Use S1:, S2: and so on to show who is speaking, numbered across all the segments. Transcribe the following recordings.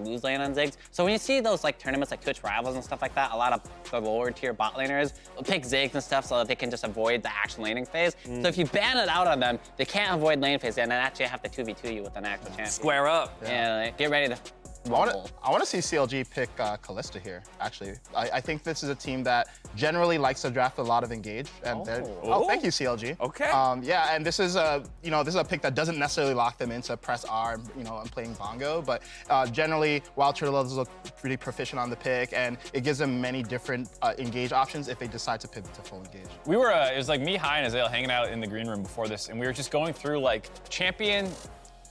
S1: lose lane on Ziggs. So when you see those like tournaments like Twitch Rivals and stuff like that, a lot of the lower tier bot laners will pick Ziggs and stuff so that they can just avoid the actual laning phase. So if you ban it out on them, they can't avoid lane phase and then actually have to 2v2 you with an actual champion.
S2: Square up.
S1: Yeah, like, get ready to
S3: I want to see CLG pick Kalista here, actually. I think this is a team that generally likes to draft a lot of engage. And thank you, CLG.
S2: Okay.
S3: Yeah, and this is a pick that doesn't necessarily lock them into press R, and playing bongo, but generally, WildTurtle look pretty proficient on the pick, and it gives them many different engage options if they decide to pivot to full engage.
S4: We were, it was like me, Hai, and Azael hanging out in the green room before this, and we were just going through like champion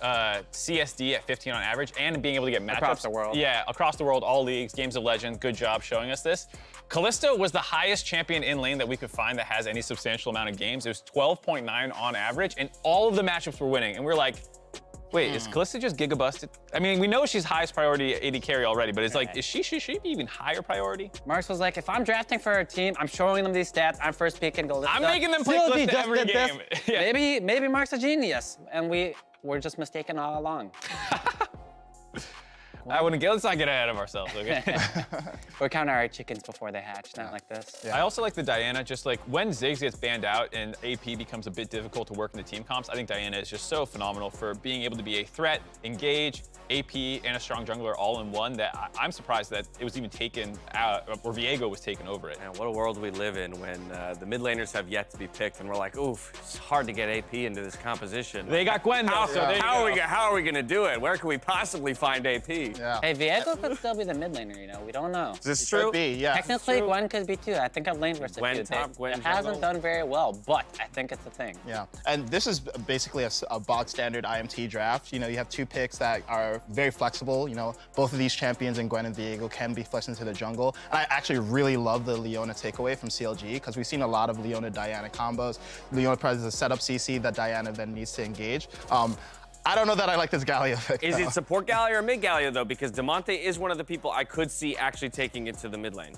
S4: CSD at 15 on average and being able to get matchups.
S1: Across the world.
S4: Yeah, across the world, all leagues, Games of Legend, good job showing us this. Kalista was the highest champion in lane that we could find that has any substantial amount of games. It was 12.9 on average, and all of the matchups were winning. And we were like, wait, is Kalista just giga-busted? I mean, we know she's highest priority AD carry already, but it's like, should she be even higher priority?
S1: Marks was like, if I'm drafting for a team, I'm showing them these stats, I'm first picking Kalista.
S4: I'm making them play Kalista every game. Yeah.
S1: Maybe Mark's a genius, and we're just mistaken all along.
S4: Let's not get ahead of ourselves, okay?
S1: We're counting our chickens before they hatch, not like this.
S3: Yeah.
S4: I also like the Diana, just like when Ziggs gets banned out and AP becomes a bit difficult to work in the team comps, I think Diana is just so phenomenal for being able to be a threat, engage, AP, and a strong jungler all in one that I'm surprised that it was even taken out, or Viego was taken over it.
S2: Man, what a world we live in when the mid laners have yet to be picked and we're like, oof, it's hard to get AP into this composition.
S4: They got Gwen though, so there you go.
S2: How are we gonna do it? Where can we possibly find AP?
S3: Yeah.
S1: Hey, Viego could still be the mid laner, we don't know.
S2: Is this
S3: It
S2: true?
S3: could be, yeah.
S1: Technically, Gwen could be too. I think I've laned versus
S2: Gwen
S1: two.
S2: top, Gwen
S1: It hasn't
S2: jungle.
S1: done very well, but I think it's a thing.
S3: Yeah, and this is basically a bog standard IMT draft. You have two picks that are very flexible. Both of these champions in Gwen and Viego can be flexed into the jungle. And I actually really love the Leona takeaway from CLG because we've seen a lot of Leona-Diana combos. Leona presses a setup CC that Diana then needs to engage. I don't know that I like this Galio pick.
S2: Is it support Galio or mid Galio though? Because Damonte is one of the people I could see actually taking it to the mid lane.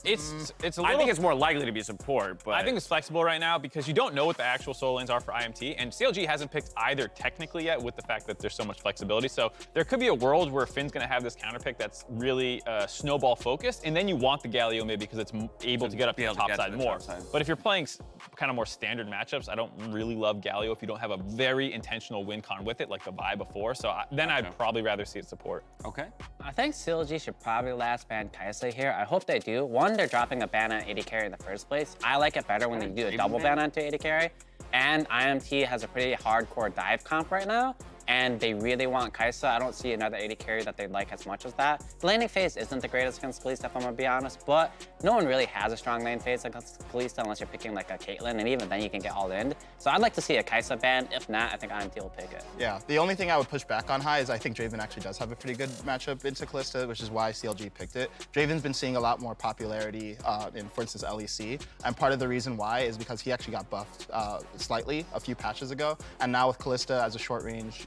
S4: It's a little.
S2: I think it's more likely to be support, but
S4: I think it's flexible right now because you don't know what the actual solo lanes are for IMT, and CLG hasn't picked either technically yet with the fact that there's so much flexibility. So there could be a world where Finn's gonna have this counter pick that's really snowball focused, and then you want the Galio mid because it's able to get up to the top side more. But if you're playing kind of more standard matchups, I don't really love Galio if you don't have a very intentional win con with it, like the buy before. So then I'd probably rather see it support.
S2: okay.
S1: I think CLG should probably last ban Kalista here. I hope they do. One, they're dropping a ban on AD carry in the first place. I like it better when they do a double ban onto AD carry. And IMT has a pretty hardcore dive comp right now, and they really want Kalista. I don't see another AD carry that they'd like as much as that. The laning phase isn't the greatest against Kalista, if I'm gonna be honest, but no one really has a strong lane phase against Kalista unless you're picking like a Caitlyn, and even then you can get all in. So I'd like to see a Kalista ban. If not, I think IMT will pick it.
S3: Yeah, the only thing I would push back on Hai is I think Draven actually does have a pretty good matchup into Kalista, which is why CLG picked it. Draven's been seeing a lot more popularity in, for instance, LEC, and part of the reason why is because he actually got buffed slightly a few patches ago, and now with Kalista as a short range,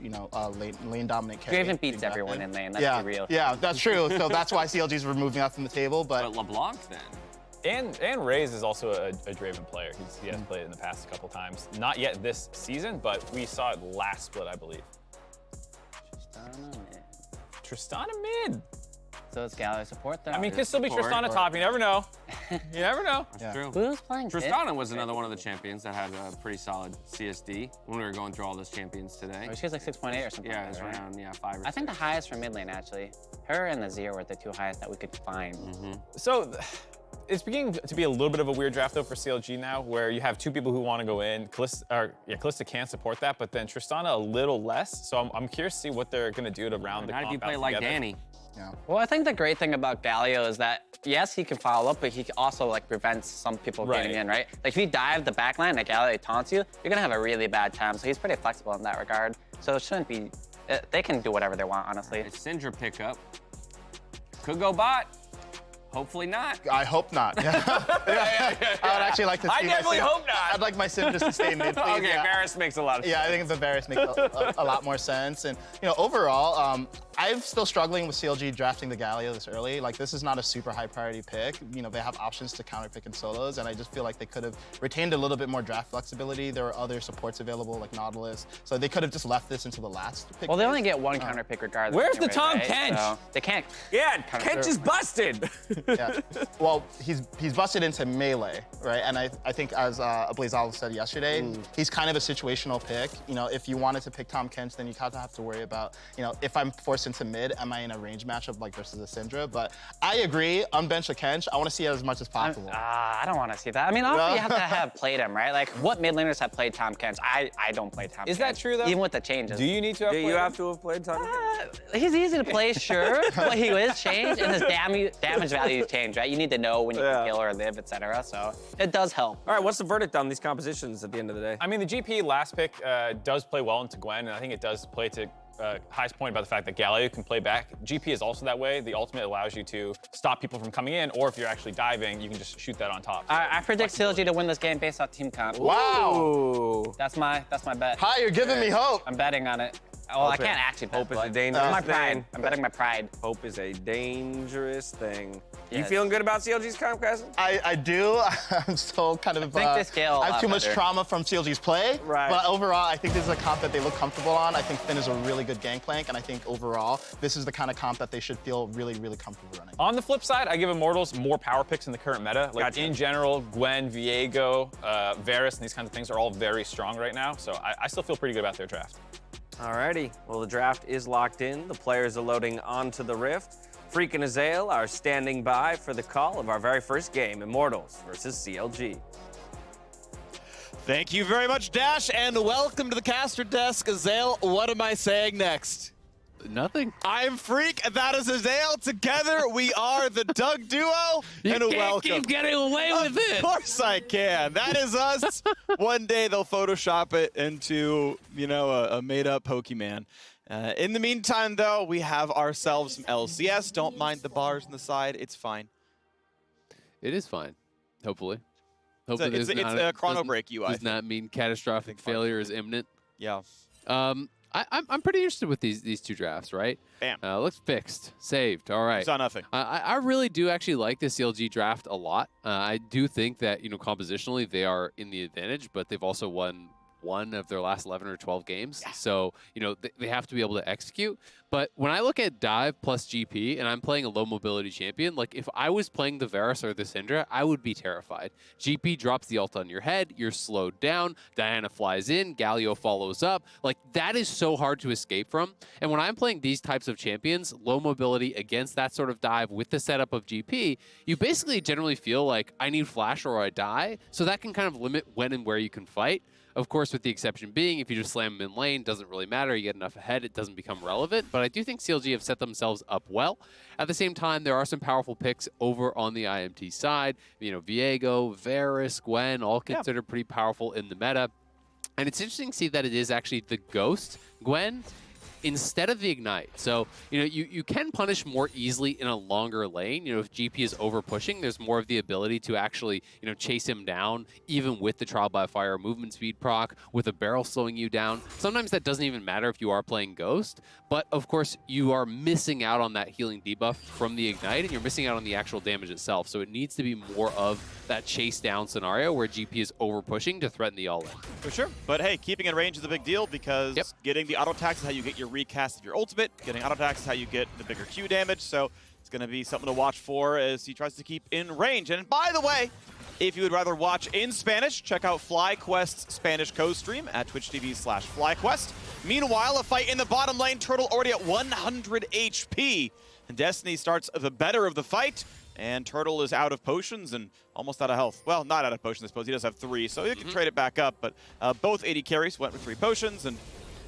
S3: lane dominant carry.
S1: Draven beats everyone in lane, let's be real.
S3: Yeah, that's true. So that's why CLG's removing that from the table,
S2: But LeBlanc then?
S4: And Raes is also a Draven player. He has played in the past a couple times. Not yet this season, but we saw it last split, I believe. Tristana mid.
S1: So it's Galio support though.
S4: I mean, could still be Tristana top. You never know. You never know.
S2: That's true.
S1: Who's playing
S2: Tristana was another one of the champions that had a pretty solid CSD when we were going through all those champions today.
S1: Oh, she was like 6.8 or something.
S2: Yeah,
S1: like
S2: it was
S1: that, right?
S2: around 5 or 6.
S1: I think the highest for mid lane actually. Her and the Zero were the two highest that we could find.
S4: So it's beginning to be a little bit of a weird draft though for CLG now, where you have two people who want to go in. Kalista can support that, but then Tristana a little less. So I'm curious to see what they're gonna do to round the comp out
S2: How do you play like
S4: together.
S2: Danny?
S3: Yeah.
S1: Well, I think the great thing about Galio is that, yes, he can follow up, but he also like prevents some people getting in, right? Like if you dive the backline and Galio taunts you, you're gonna have a really bad time. So he's pretty flexible in that regard. So it shouldn't be, they can do whatever they want, honestly.
S2: It's Syndra pickup. Could go bot. Hopefully not.
S3: I hope not. I would actually like to see
S2: I definitely hope not.
S3: I'd like my sim just to stay mid, please.
S2: Okay, Varus makes a lot of sense.
S3: Yeah, I think the Varus makes a lot more sense. And overall, I'm still struggling with CLG drafting the Galio this early. Like, this is not a super high priority pick. You know, they have options to counter pick in solos, and I just feel like they could have retained a little bit more draft flexibility. There were other supports available, like Nautilus, so they could have just left this until the last pick.
S1: Well, they only get one counter pick regardless.
S2: Where's the
S1: anyway,
S2: Tom
S1: right?
S2: Kench?
S1: So they can't.
S2: Yeah, Kench is busted.
S3: Yeah. Well, he's busted into melee, right? And I think as Azael said yesterday, he's kind of a situational pick. You know, if you wanted to pick Tom Kench, then you kind of have to worry about, you know, if I'm forced into mid, am I in a range matchup like versus a Syndra? But I agree, unbench a Kench. I want to see it as much as possible.
S1: I don't want to see that. I mean, obviously you have to have played him, right? Like, what mid laners have played Tom Kench? I don't play Tom Kench.
S4: Is that true, though?
S1: Even with the changes.
S4: Do you need to have
S2: Do
S4: played
S2: you
S4: him?
S2: have to have played Tom Kench?
S1: He's easy to play, sure, but he is changed, and his damage value changed, right? You need to know when you can kill or live, etc. So it does help.
S2: All right, what's the verdict on these compositions at the end of the day?
S4: I mean, the GP last pick does play well into Gwen, and I think it does play to highest point about the fact that Galio can play back. GP is also that way. The ultimate allows you to stop people from coming in, or if you're actually diving, you can just shoot that on top.
S1: I predict CLG to win this game based off team comp.
S3: Wow.
S2: Ooh.
S1: That's my bet.
S3: Hi, you're giving me hope.
S1: I'm betting on it. Well, I can't actually bet.
S2: Hope is a
S1: but
S2: dangerous
S1: my pride.
S2: thing.
S1: I'm betting my pride.
S2: Hope is a dangerous thing. You
S1: Yes.
S2: feeling good about CLG's Comcast?
S3: I do. I'm still kind of.
S1: think they scale a
S3: I have
S1: lot
S3: too much
S1: better.
S3: trauma from CLG's play.
S2: Right.
S3: But overall, I think this is a comp that they look comfortable on. I think Finn is a really good Gangplank, and I think overall, this is the kind of comp that they should feel really, really comfortable running.
S4: On the flip side, I give Immortals more power picks in the current meta. Like
S2: Gotcha.
S4: in general, Gwen, Viego, Varus, and these kinds of things are all very strong right now. So I still feel pretty good about their draft.
S2: Alrighty, well the draft is locked in. The players are loading onto the Rift. Phreak and Azael are standing by for the call of our very first game, Immortals versus CLG.
S5: Thank you very much, Dash, and welcome to the caster desk. Azael, what am I saying next?
S6: Nothing.
S5: I'm Phreak, and that is Azael. Together, we are the Doug Duo, and welcome.
S6: Keep getting away with it.
S5: Of course I can. That is us. One day they'll Photoshop it into, you know, a made-up Pokemon. In the meantime, though, we have ourselves some LCS. Don't mind the bars on the side. It's fine.
S6: It is fine. Hopefully.
S5: It's a chrono break UI.
S6: Does not mean catastrophic failure is imminent.
S5: Yeah.
S6: I'm pretty interested with these two drafts, right?
S5: Bam.
S6: Looks fixed, saved. All right.
S5: Saw nothing.
S6: I really do actually like the CLG draft a lot. I do think that, you know, compositionally they are in the advantage, but they've also won one of their last 11 or 12 games. Yeah. So, you know, they have to be able to execute. But when I look at dive plus GP and I'm playing a low mobility champion, like if I was playing the Varus or the Syndra, I would be terrified. GP drops the ult on your head, you're slowed down, Diana flies in, Galio follows up. Like that is so hard to escape from. And when I'm playing these types of champions, low mobility against that sort of dive with the setup of GP, you basically generally feel like I need flash or I die. So that can kind of limit when and where you can fight. Of course, with the exception being, if you just slam them in lane, doesn't really matter. You get enough ahead, it doesn't become relevant. But I do think CLG have set themselves up well. At the same time, there are some powerful picks over on the IMT side. You know, Viego, Varus, Gwen, all considered pretty powerful in the meta. And it's interesting to see that it is actually the Ghost Gwen instead of the Ignite. So, you know, you can punish more easily in a longer lane. You know, if GP is over pushing, there's more of the ability to actually, you know, chase him down, even with the Trial by Fire movement speed proc, with a barrel slowing you down. Sometimes that doesn't even matter if you are playing Ghost, but of course you are missing out on that healing debuff from the Ignite, and you're missing out on the actual damage itself. So it needs to be more of that chase down scenario where GP is over pushing to threaten the all-in.
S5: For sure. But hey, keeping in range is a big deal because getting the auto attacks is how you get your recast of your ultimate. Getting auto attacks is how you get the bigger Q damage. So it's going to be something to watch for as he tries to keep in range. And by the way, if you would rather watch in Spanish, check out FlyQuest's Spanish co-stream at twitch.tv/FlyQuest. Meanwhile, a fight in the bottom lane. Turtle already at 100 HP. And Destiny starts the better of the fight. And Turtle is out of potions and almost out of health. Well, not out of potions, I suppose. He does have 3, so he can trade it back up. But both AD carries went with 3 potions, and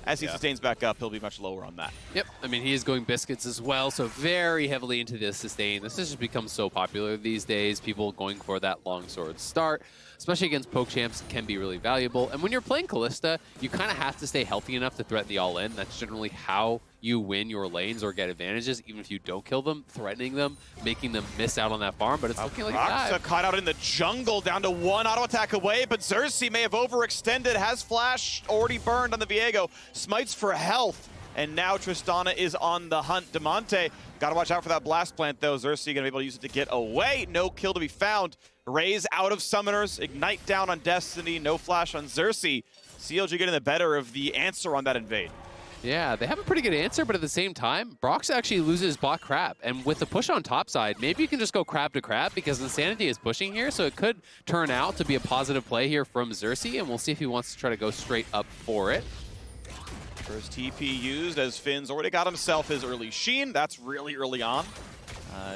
S5: as he sustains back up, he'll be much lower on that.
S6: Yep, I mean, he is going biscuits as well, so very heavily into this sustain. This has just become so popular these days. People going for that longsword start, especially against poke champs, can be really valuable. And when you're playing Kalista, you kind of have to stay healthy enough to threaten the all-in. That's generally how you win your lanes or get advantages, even if you don't kill them, threatening them, making them miss out on that farm, but it's looking like a
S5: Broxah
S6: dive.
S5: caught out in the jungle, down to 1 auto attack away, but Xerxe may have overextended, has flash already burned on the Viego. Smites for health And now Tristana is on the hunt. Damonte, gotta watch out for that blast plant though. Xerxe gonna be able to use it to get away. No kill to be found. Raes out of summoners. Ignite down on Destiny. No flash on Xerxe. CLG getting the better of the answer on that invade.
S6: Yeah, they have a pretty good answer, but at the same time, Broxah actually loses bot crab. And with the push on top side, maybe you can just go crab to crab because Insanity is pushing here, so it could turn out to be a positive play here from Xerxe, and we'll see if he wants to try to go straight up for it.
S5: First TP used as Finn's already got himself his early Sheen. That's really early on.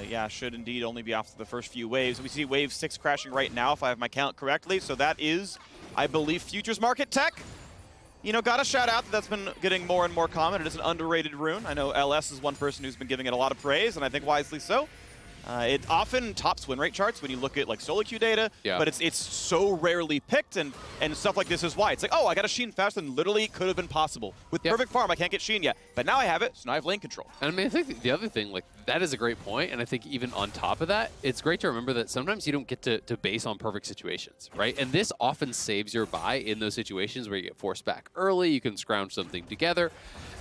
S5: Yeah, should indeed only be after the first few waves. We see wave 6 crashing right now, if I have my count correctly. So that is, I believe, Futures Market Tech. You know, gotta shout out that that's been getting more and more common. It is an underrated rune. I know LS is one person who's been giving it a lot of praise, and I think wisely so. It often tops win rate charts when you look at like solo queue data, but it's so rarely picked, and stuff like this is why. It's like, oh, I got a Sheen faster than literally could have been possible. With Perfect Farm, I can't get Sheen yet, but now I have it, so now I have lane control.
S6: And I mean, I think the other thing, like, that is a great point, and I think even on top of that, it's great to remember that sometimes you don't get to base on perfect situations, right? And this often saves your buy in those situations where you get forced back early, you can scrounge something together.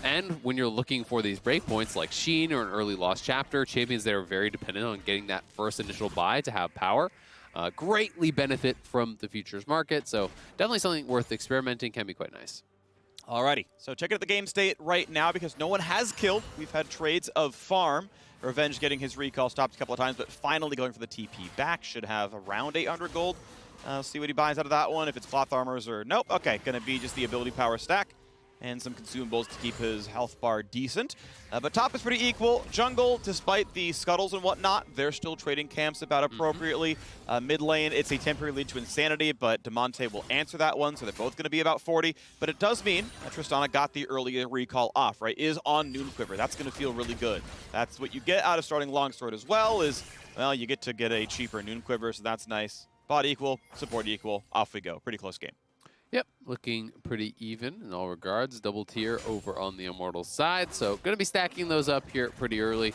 S6: And when you're looking for these breakpoints like Sheen or an early lost chapter, champions that are very dependent on getting that first initial buy to have power, greatly benefit from the futures market. So definitely something worth experimenting, can be quite nice.
S5: Alrighty, so check out the game state right now because no one has killed. We've had trades of farm. Revenge getting his recall stopped a couple of times, but finally going for the TP back. Should have around 800 gold. See what he buys out of that one, if it's cloth armors or nope. Okay, gonna be just the ability power stack and some consumables to keep his health bar decent. But top is pretty equal. Jungle, despite the scuttles and whatnot, they're still trading camps about appropriately. Mid lane, it's a temporary lead to Insanity, but Damonte will answer that one, so they're both going to be about 40. But it does mean that Tristana got the early recall off, right? Is on Noon Quiver. That's going to feel really good. That's what you get out of starting Longsword as well, is, well, you get to get a cheaper Noon Quiver, so that's nice. Bot equal, support equal, off we go. Pretty close game.
S6: Yep, looking pretty even in all regards. Double tier over on the Immortals side, so going to be stacking those up here pretty early.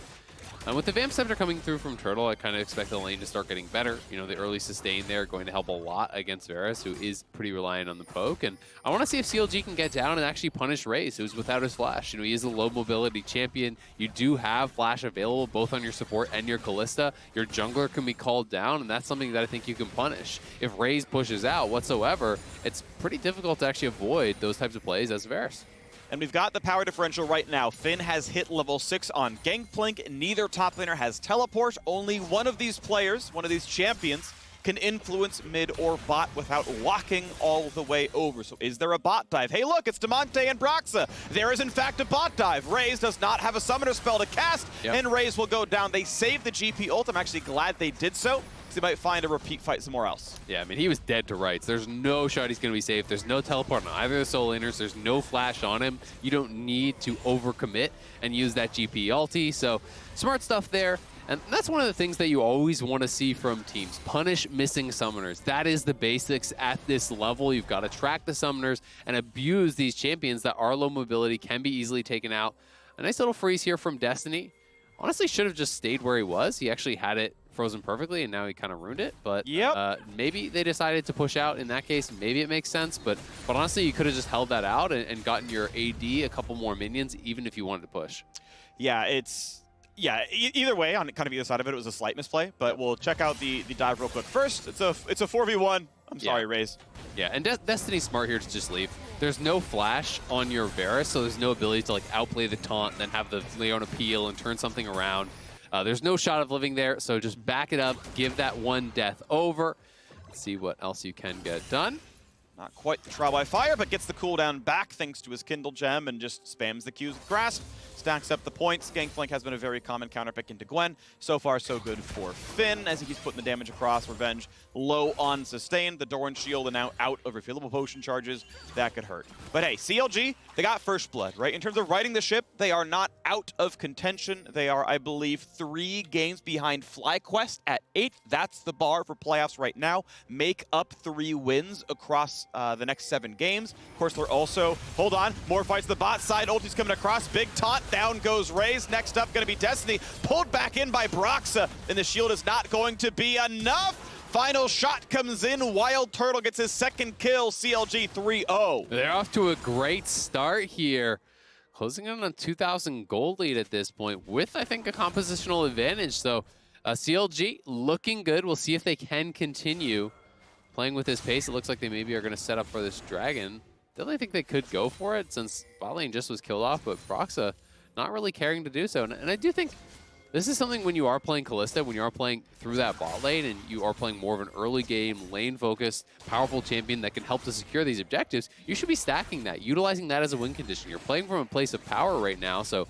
S6: With the Vamp Scepter coming through from Turtle, I kind of expect the lane to start getting better. You know, the early sustain there going to help a lot against Varus, who is pretty reliant on the poke. And I want to see if CLG can get down and actually punish Raes, who's without his flash. You know, he is a low mobility champion. You do have flash available both on your support and your Kalista. Your jungler can be called down, and that's something that I think you can punish. If Raes pushes out whatsoever, it's pretty difficult to actually avoid those types of plays as Varus.
S5: And we've got the power differential right now. Finn has hit level 6 on Gangplank. Neither top laner has teleport. Only one of these players, one of these champions, can influence mid or bot without walking all the way over. So is there a bot dive? Hey, look, it's Damonte and Broxah. There is, in fact, a bot dive. Raes does not have a summoner spell to cast, and Raes will go down. They saved the GP ult. I'm actually glad they did so. They might find a repeat fight somewhere else.
S6: Yeah, I mean, he was dead to rights. There's no shot he's going to be safe. There's no teleport on either of the solo laners. There's no flash on him. You don't need to overcommit and use that GP ulti. So smart stuff there. And that's one of the things that you always want to see from teams. Punish missing summoners. That is the basics at this level. You've got to track the summoners and abuse these champions that are low mobility, can be easily taken out. A nice little freeze here from Destiny. Honestly, should have just stayed where he was. He actually had it frozen perfectly, and now he kind of ruined it. But maybe they decided to push out in that case. Maybe it makes sense. But honestly, you could have just held that out and gotten your AD a couple more minions, even if you wanted to push.
S5: Yeah, either way, on kind of either side of it, it was a slight misplay. But we'll check out the dive real quick. First, it's a 4v1. I'm sorry, Raes.
S6: Yeah, and Destiny's smart here to just leave. There's no flash on your Varus, so there's no ability to like outplay the taunt and then have the Leona peel and turn something around. There's no shot of living there, so just back it up, give that one death over. See what else you can get done.
S5: Not quite the trial by fire, but gets the cooldown back thanks to his Kindle gem and just spams the Q's with Grasp. Stacks up the points. Gangplank has been a very common counterpick into Gwen. So far, so good for Finn as he keeps putting the damage across. Revenge low on sustain. The Doran shield and now out of refillable potion charges. That could hurt. But hey, CLG, they got first blood, right? In terms of riding the ship, they are not out of contention. They are, I believe, 3 games behind FlyQuest at 8th. That's the bar for playoffs right now. Make up 3 wins across the next 7 games. Of course, they're also, hold on, more fights to the bot side. Ulti's coming across. Big taunt. Down goes Raes. Next up, going to be Destiny. Pulled back in by Broxah, and the shield is not going to be enough. Final shot comes in. WildTurtle gets his 2nd kill. CLG 3-0.
S6: They're off to a great start here. closing in on a 2,000 gold lead at this point with, I think, a compositional advantage. So CLG looking good. We'll see if they can continue playing with this pace. It looks like they maybe are going to set up for this dragon. Definitely think they could go for it since bot lane just was killed off, but Broxah not really caring to do so. And I do think this is something when you are playing Kalista, when you are playing through that bot lane and you are playing more of an early game, lane-focused, powerful champion that can help to secure these objectives, you should be stacking that, utilizing that as a win condition. You're playing from a place of power right now, so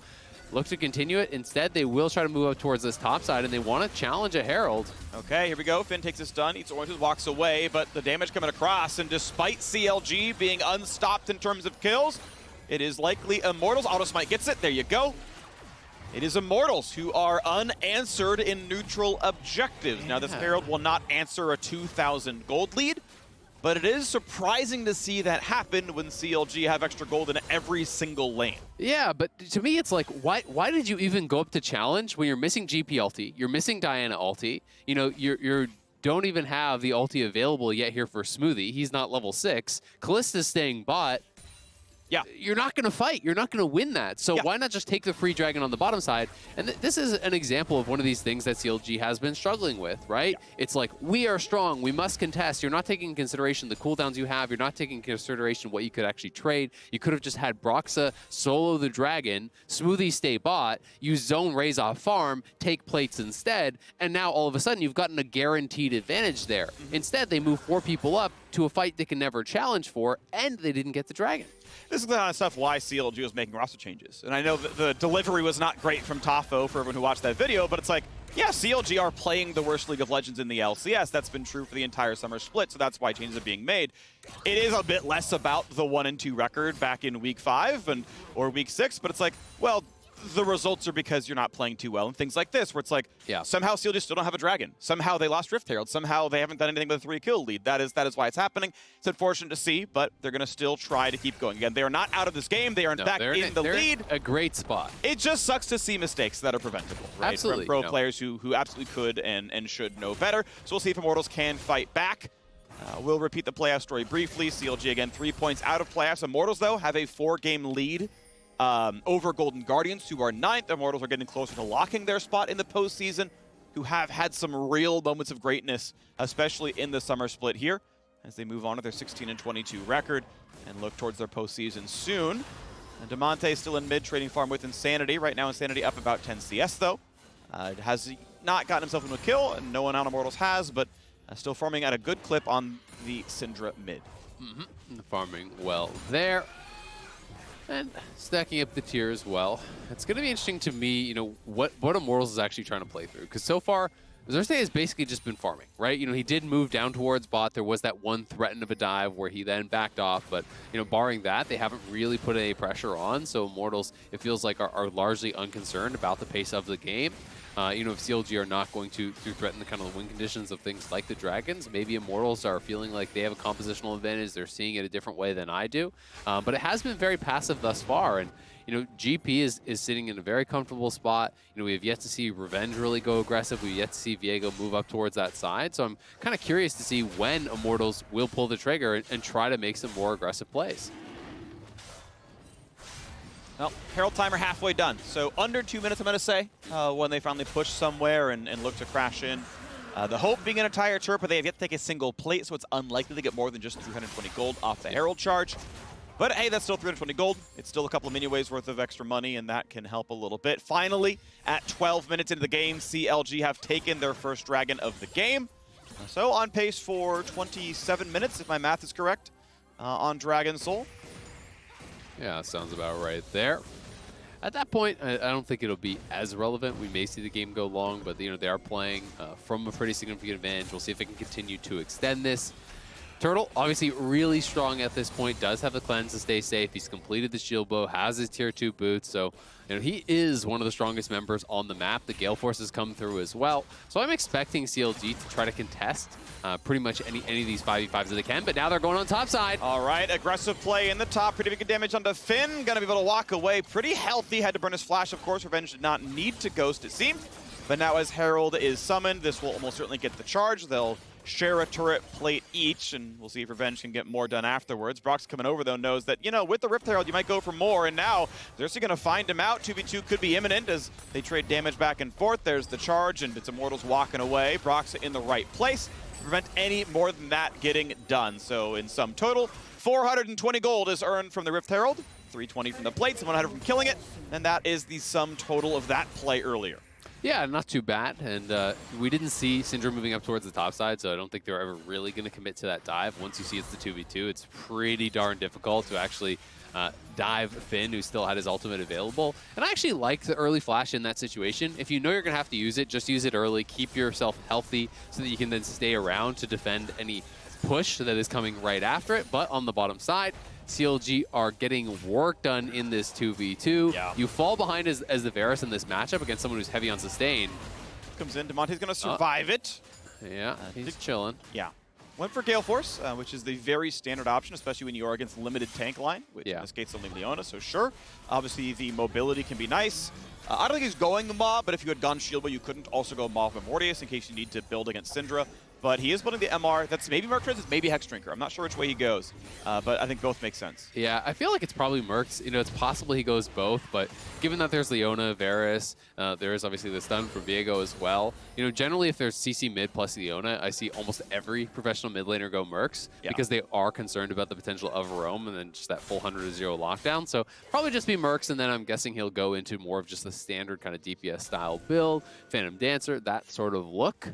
S6: look to continue it. Instead, they will try to move up towards this top side, and they want to challenge a Herald.
S5: Okay, here we go. Finn takes his stun, eats oranges, walks away, but the damage coming across, and despite CLG being unstopped in terms of kills, it is likely Immortals. Autosmite gets it. There you go. It is Immortals who are unanswered in neutral objectives. Now, this Herald will not answer a 2,000 gold lead, but it is surprising to see that happen when CLG have extra gold in every single lane.
S6: Yeah, but to me, it's like, why did you even go up to challenge when you're missing GP ulti, you're missing Diana ulti, you know, you don't even have the ulti available yet here for Smoothie. He's not level 6. Kalista's staying bot.
S5: Yeah.
S6: You're not going to fight. You're not going to win that. So why not just take the free dragon on the bottom side? And this is an example of one of these things that CLG has been struggling with, right? Yeah. It's like, we are strong. We must contest. You're not taking into consideration the cooldowns you have. You're not taking into consideration what you could actually trade. You could have just had Broxah solo the dragon, Smoothie stay bot, use zone Raes off farm, take plates instead, and now all of a sudden you've gotten a guaranteed advantage there. Instead, they move 4 people up to a fight they can never challenge for, and they didn't get the dragon.
S5: This is the kind of stuff why CLG was making roster changes. And I know that the delivery was not great from Tafo for everyone who watched that video, but it's like, yeah, CLG are playing the worst League of Legends in the LCS. That's been true for the entire summer split, so that's why changes are being made. It is a bit less about the 1-2 record back in week 5 or week 6, but it's like, well, the results are because you're not playing too well and things like this, where it's like, somehow CLG still don't have a dragon. Somehow they lost Rift Herald. Somehow they haven't done anything with a 3-kill lead. That is why it's happening. It's unfortunate to see, but they're going to still try to keep going. Again, they are not out of this game. They are, in fact, in the lead.
S6: A great spot.
S5: It just sucks to see mistakes that are preventable, right?
S6: Absolutely.
S5: From pro players who absolutely could and should know better. So we'll see if Immortals can fight back. We'll repeat the playoff story briefly. CLG, again, 3 points out of playoffs. Immortals, though, have a 4-game lead over Golden Guardians, who are 9th. Immortals are getting closer to locking their spot in the postseason, who have had some real moments of greatness, especially in the summer split here, as they move on to their 16-22 record and look towards their postseason soon. And Damonte still in mid, trading farm with Insanity. Right now, Insanity up about 10 CS, though. Has not gotten himself into a kill, and no one on Immortals has, but still farming at a good clip on the Syndra mid.
S6: Farming well there. And stacking up the tier as well. It's going to be interesting to me, you know, what Immortals is actually trying to play through. Because so far, Xerxe has basically just been farming, right? You know, he did move down towards bot. There was that one threat of a dive where he then backed off. But, you know, barring that, they haven't really put any pressure on. So Immortals, it feels like, are largely unconcerned about the pace of the game. You know, if CLG are not going to threaten the kind of win conditions of things like the Dragons, maybe Immortals are feeling like they have a compositional advantage. They're seeing it a different way than I do. But it has been very passive thus far. And, you know, GP is sitting in a very comfortable spot. You know, we have yet to see Revenge really go aggressive. We've yet to see Viego move up towards that side. So I'm kind of curious to see when Immortals will pull the trigger and try to make some more aggressive plays.
S5: Well, Herald timer halfway done. So under 2 minutes, I'm going to say, when they finally push somewhere and look to crash in. The hope being an entire turret, but they have yet to take a single plate, so it's unlikely to get more than just 320 gold off the Herald charge. But hey, that's still 320 gold. It's still a couple of mini-waves worth of extra money, and that can help a little bit. Finally, at 12 minutes into the game, CLG have taken their first dragon of the game. So on pace for 27 minutes, if my math is correct, on Dragon Soul.
S6: Yeah, sounds about right there. At that point, I don't think it'll be as relevant. We may see the game go long, but you know they are playing from a pretty significant advantage. We'll see if they can continue to extend this. Turtle, obviously really strong at this point, does have the cleanse to stay safe. He's completed the shield bow, has his tier 2 boots, so you know he is one of the strongest members on the map. The Gale Force has come through as well. So I'm expecting CLG to try to contest pretty much any of these 5v5s that they can, but now they're going on top side.
S5: All right, aggressive play in the top, pretty big damage onto Finn. Gonna be able to walk away pretty healthy. Had to burn his flash, of course. Revenge did not need to ghost, it seemed. But now as Herald is summoned, this will almost certainly get the charge. They'll share a turret plate each, and we'll see if Revenge can get more done afterwards. Broxah coming over, though, knows that, you know, with the Rift Herald, you might go for more, and now Xerxe going to find him out. 2v2 could be imminent as they trade damage back and forth. There's the charge, and it's Immortals walking away. Broxah in the right place to prevent any more than that getting done. So in sum total, 420 gold is earned from the Rift Herald, 320 from the plates, and 100 from killing it, and that is the sum total of that play earlier.
S6: Yeah, not too bad. And we didn't see Syndra moving up towards the top side, so I don't think they're ever really going to commit to that dive. Once you see it's the 2v2, it's pretty darn difficult to actually dive Finn, who still had his ultimate available. And I actually like the early flash in that situation. If you know you're going to have to use it, just use it early. Keep yourself healthy so that you can then stay around to defend any push that is coming right after it. But on the bottom side, CLG are getting work done in this 2v2.
S5: Yeah.
S6: You fall behind as the Varus in this matchup against someone who's heavy on sustain.
S5: Comes in, Damonte's going to survive it.
S6: Yeah, he's chilling.
S5: Yeah. Went for Gale Force, which is the very standard option, especially when you are against limited tank line, which in this case is only Leona, so sure. Obviously, the mobility can be nice. I don't think he's going the mob, but if you had gone Shield, but you couldn't also go mob Immortals in case you need to build against Syndra. But he is building the MR. That's maybe Merc Trends, it's maybe Hex Drinker. I'm not sure which way he goes, but I think both make sense.
S6: Yeah, I feel like it's probably Merc's. You know, it's possible he goes both, but given that there's Leona, Varus, there is obviously the stun for Viego as well. You know, generally if there's CC mid plus Leona, I see almost every professional mid laner go Mercs because they are concerned about the potential of Roam and then just that full 100-0 lockdown. So probably just be Mercs, and then I'm guessing he'll go into more of just the standard kind of DPS style build, Phantom Dancer, that sort of look.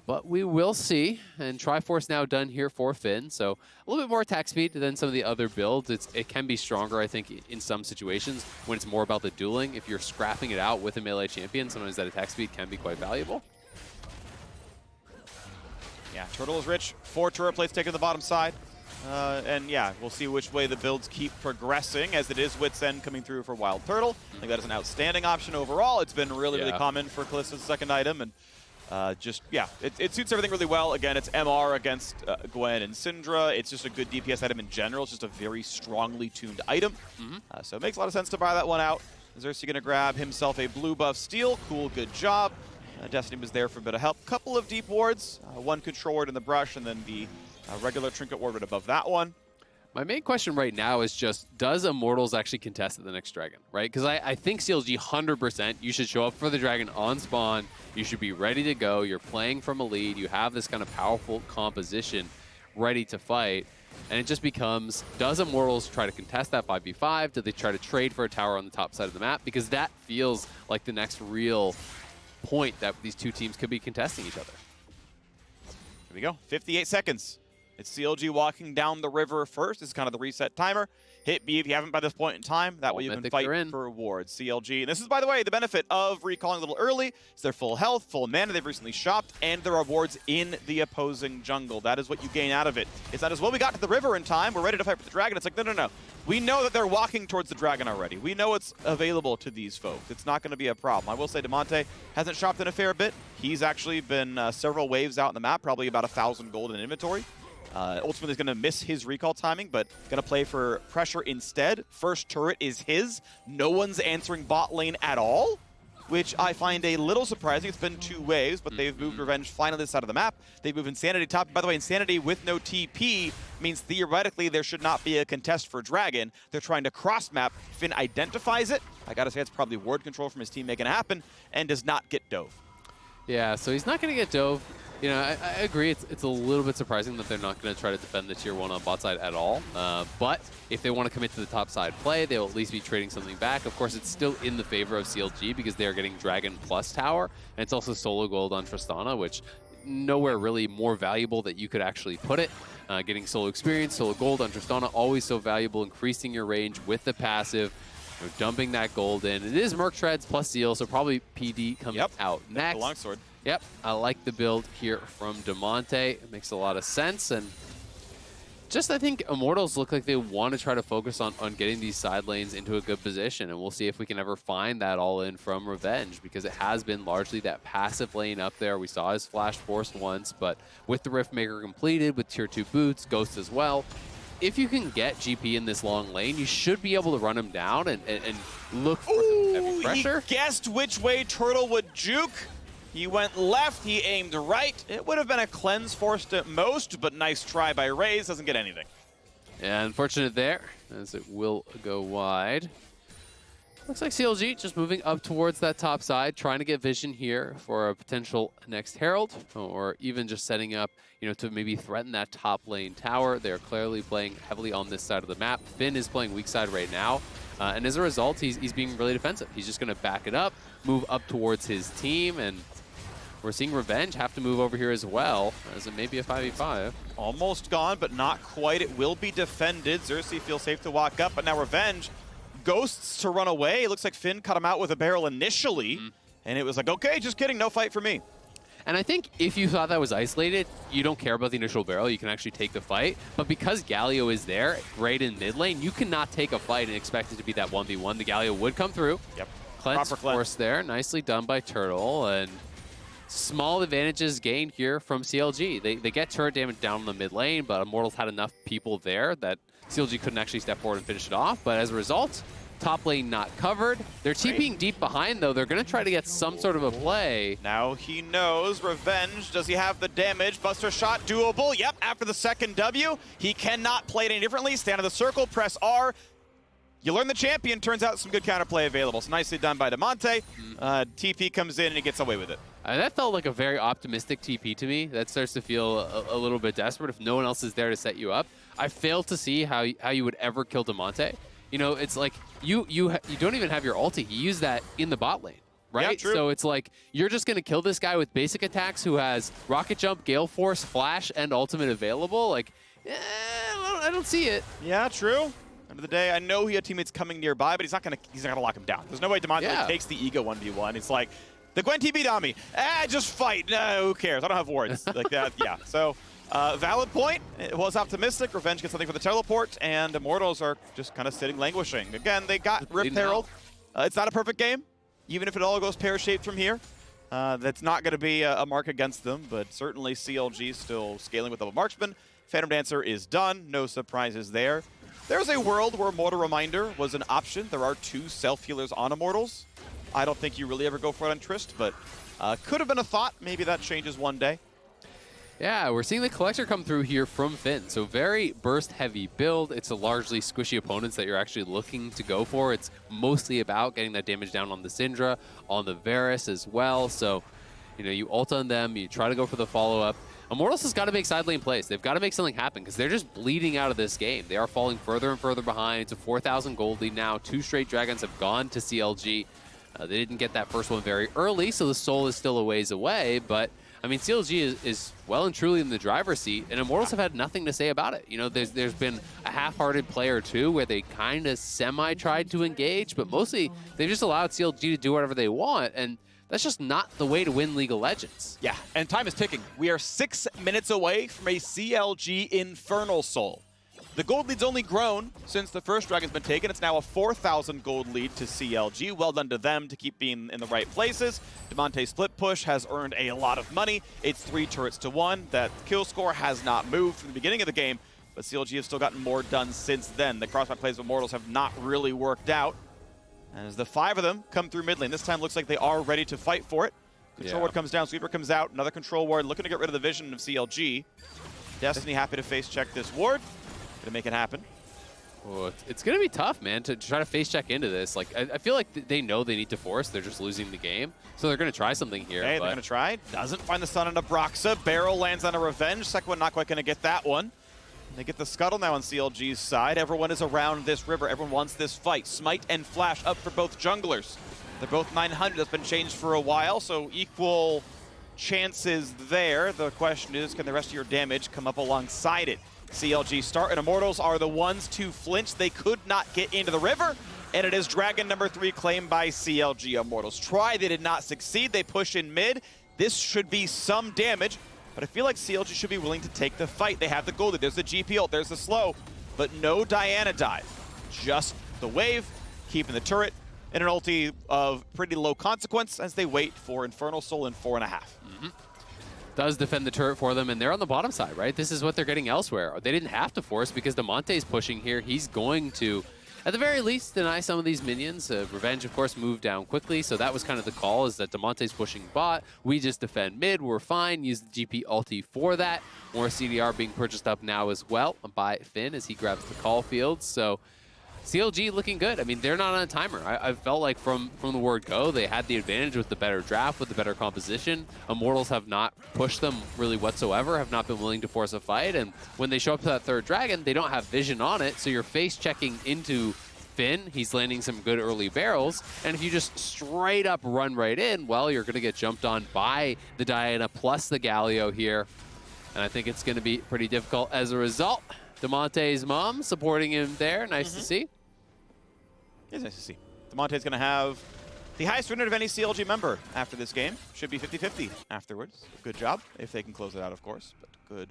S6: But we will see, and Triforce now done here for Finn, so a little bit more attack speed than some of the other builds. It can be stronger, I think, in some situations when it's more about the dueling. If you're scrapping it out with a melee champion, sometimes that attack speed can be quite valuable.
S5: Yeah, Turtle is rich. 4 turret plates taken to the bottom side. And yeah, we'll see which way the builds keep progressing, as it is Wit's End coming through for WildTurtle. I think that is an outstanding option overall. It's been really, really common for Kalista's second item, and it suits everything really well. Again, it's MR against Gwen and Syndra. It's just a good DPS item in general. It's just a very strongly tuned item. So it makes a lot of sense to buy that one out. Xerxe going to grab himself a blue buff steal. Cool, good job. Destiny was there for a bit of help. Couple of deep wards, one control ward in the brush, and then the regular trinket ward right above that one.
S6: My main question right now is just, does Immortals actually contest at the next Dragon, right? Because I think CLG 100%, you should show up for the Dragon on spawn. You should be ready to go. You're playing from a lead. You have this kind of powerful composition ready to fight. And it just becomes, does Immortals try to contest that 5v5? Do they try to trade for a tower on the top side of the map? Because that feels like the next real point that these two teams could be contesting each other.
S5: Here we go, 58 seconds. It's CLG walking down the river first. This is kind of the reset timer. Hit B if you haven't by this point in time. That way you can fight for rewards. CLG. And this is, by the way, the benefit of recalling a little early. It's their full health, full mana. They've recently shopped, and there are rewards in the opposing jungle. That is what you gain out of it. It's not as, well, we got to the river in time. We're ready to fight for the dragon. It's like, no. We know that they're walking towards the dragon already. We know it's available to these folks. It's not going to be a problem. I will say Damonte hasn't shopped in a fair bit. He's actually been several waves out in the map, probably about 1,000 gold in inventory. Ultimately, he's going to miss his recall timing, but going to play for pressure instead. First turret is his. No one's answering bot lane at all, which I find a little surprising. It's been 2 waves, but they've moved Revenge finally this side of the map. They've moved Insanity top. By the way, Insanity with no TP means theoretically there should not be a contest for Dragon. They're trying to cross-map. Finn identifies it. I got to say, it's probably ward control from his team making it happen, and does not get dove.
S6: Yeah, so he's not going to get dove. You know, I agree. It's a little bit surprising that they're not going to try to defend the tier 1 on bot side at all. But if they want to commit to the top side play, they'll at least be trading something back. Of course, it's still in the favor of CLG because they are getting Dragon plus tower. And it's also solo gold on Tristana, which nowhere really more valuable that you could actually put it. Getting solo experience, solo gold on Tristana, always so valuable, increasing your range with the passive. You're dumping that gold in. It is Merc Treads plus Seal, so probably PD coming out next.
S5: The longsword.
S6: Yep, I like the build here from Damonte. It makes a lot of sense, and just I think Immortals look like they want to try to focus on getting these side lanes into a good position, and we'll see if we can ever find that all in from Revenge, because it has been largely that passive lane up there. We saw his Flash Force once, but with the Riftmaker completed, with tier 2 boots, Ghost as well, if you can get GP in this long lane, you should be able to run him down and look for some heavy pressure.
S5: He guessed which way Turtle would juke. He went left, he aimed right. It would have been a cleanse forced at most, but nice try by Raes, doesn't get anything.
S6: Yeah, unfortunate there, as it will go wide. Looks like CLG just moving up towards that top side, trying to get vision here for a potential next Herald, or even just setting up, to maybe threaten that top lane tower. They're clearly playing heavily on this side of the map. Finn is playing weak side right now, and as a result, he's being really defensive. He's just going to back it up, move up towards his team, and we're seeing Revenge have to move over here as well, as it may be a 5v5.
S5: Almost gone, but not quite. It will be defended. Xerxe feels safe to walk up, but now Revenge ghosts to run away. It looks like Finn cut him out with a barrel initially, and it was like, okay, just kidding, no fight for me.
S6: And I think if you thought that was isolated, you don't care about the initial barrel, you can actually take the fight. But because Galio is there, right in mid lane, you cannot take a fight and expect it to be that 1v1. The Galio would come through.
S5: Yep.
S6: Cleanse
S5: Proper
S6: force there, nicely done by Turtle, and small advantages gained here from CLG. They get turret damage down in the mid lane, but Immortals had enough people there that CLG couldn't actually step forward and finish it off. But as a result, top lane not covered. They're TPing deep behind, though. They're going to try to get some sort of a play.
S5: Now he knows. Revenge, does he have the damage? Buster shot, doable. Yep, after the second W, he cannot play it any differently. Stand in the circle, press R. You learn the champion. Turns out some good counterplay available. So nicely done by Damonte. TP comes in and he gets away with it.
S6: That felt like a very optimistic TP to me. That starts to feel a little bit desperate if no one else is there to set you up. I fail to see how you would ever kill Damonte. It's like you don't even have your ulti. You use that in the bot lane, right?
S5: Yeah, true.
S6: So it's like you're just going to kill this guy with basic attacks who has Rocket Jump, Gale Force, Flash, and Ultimate available. Like, I don't see it.
S5: Yeah, true. End of the day, I know he had teammates coming nearby, but he's not gonna lock him down. There's no way Damonte takes the ego 1v1. It's like, the Gwen TP'd on me. Just fight. Who cares? I don't have wards. Like that, yeah. So, valid point. It was optimistic. Revenge gets something for the teleport, and Immortals are just kind of sitting languishing. Again, they got Rift Herald. It's not a perfect game, even if it all goes pear-shaped from here. That's not going to be a mark against them, but certainly CLG still scaling with double marksman. Phantom Dancer is done. No surprises there. There's a world where Mortal Reminder was an option. There are 2 self-healers on Immortals. I don't think you really ever go for it on Trist, but could have been a thought. Maybe that changes one day.
S6: Yeah, we're seeing the Collector come through here from Finn. So very burst-heavy build. It's a largely squishy opponents that you're actually looking to go for. It's mostly about getting that damage down on the Syndra, on the Varus as well. So, you ult on them, you try to go for the follow-up. Immortals has got to make side lane plays. They've got to make something happen because they're just bleeding out of this game. They are falling further and further behind. It's a 4,000 gold lead now. 2 straight Dragons have gone to CLG. They didn't get that first one very early, so the soul is still a ways away. But, I mean, CLG is well and truly in the driver's seat, and Immortals have had nothing to say about it. There's been a half-hearted play or two where they kind of semi-tried to engage, but mostly they've just allowed CLG to do whatever they want, and that's just not the way to win League of Legends.
S5: Yeah, and time is ticking. We are 6 minutes away from a CLG Infernal Soul. The gold lead's only grown since the first Dragon's been taken. It's now a 4,000 gold lead to CLG. Well done to them to keep being in the right places. Damonte's split push has earned a lot of money. It's 3 turrets to 1. That kill score has not moved from the beginning of the game, but CLG have still gotten more done since then. The crossfire plays of Immortals have not really worked out. As the 5 of them come through mid lane, this time looks like they are ready to fight for it. Control ward comes down, Sweeper comes out, another control ward looking to get rid of the vision of CLG. Destiny happy to face check this ward. Gonna make it happen.
S6: Oh, it's gonna be tough, man, to try to face check into this. Like, I feel like they know they need to force. They're just losing the game, so they're gonna try something here.
S5: Okay, they're gonna try. Doesn't find the stun on a Broxah. Barrel lands on a Revenge. Second one not quite gonna get that one. They get the scuttle now on CLG's side. Everyone is around this river. Everyone wants this fight. Smite and Flash up for both junglers. They're both 900. That's been changed for a while, so equal chances there. The question is, can the rest of your damage come up alongside it? CLG start, and Immortals are the ones to flinch. They could not get into the river, and it is Dragon number 3 claimed by CLG. Immortals try. They did not succeed. They push in mid. This should be some damage. But I feel like CLG should be willing to take the fight. They have the gold. There's the GP ult. There's the slow. But no Diana dive. Just the wave, keeping the turret, and an ulti of pretty low consequence as they wait for Infernal Soul in 4.5.
S6: Does defend the turret for them, and they're on the bottom side, right? This is what they're getting elsewhere. They didn't have to force because Damonte's pushing here. He's going to at the very least, deny some of these minions. Revenge, of course, moved down quickly, so that was kind of the call, is that Damonte's pushing bot. We just defend mid. We're fine. Use the GP ulti for that. More CDR being purchased up now as well by Finn as he grabs the call field. So CLG looking good. I mean, they're not on a timer. I felt like from the word go, they had the advantage with the better draft, with the better composition. Immortals have not pushed them really whatsoever, have not been willing to force a fight. And when they show up to that third dragon, they don't have vision on it. So you're face checking into Finn. He's landing some good early barrels. And if you just straight up run right in, well, you're going to get jumped on by the Diana plus the Galio here. And I think it's going to be pretty difficult as a result. Damonte's mom supporting him there. Nice to see.
S5: It's nice to see. Damonte's going to have the highest win rate of any CLG member after this game. Should be 50-50 afterwards. Good job, if they can close it out, of course. But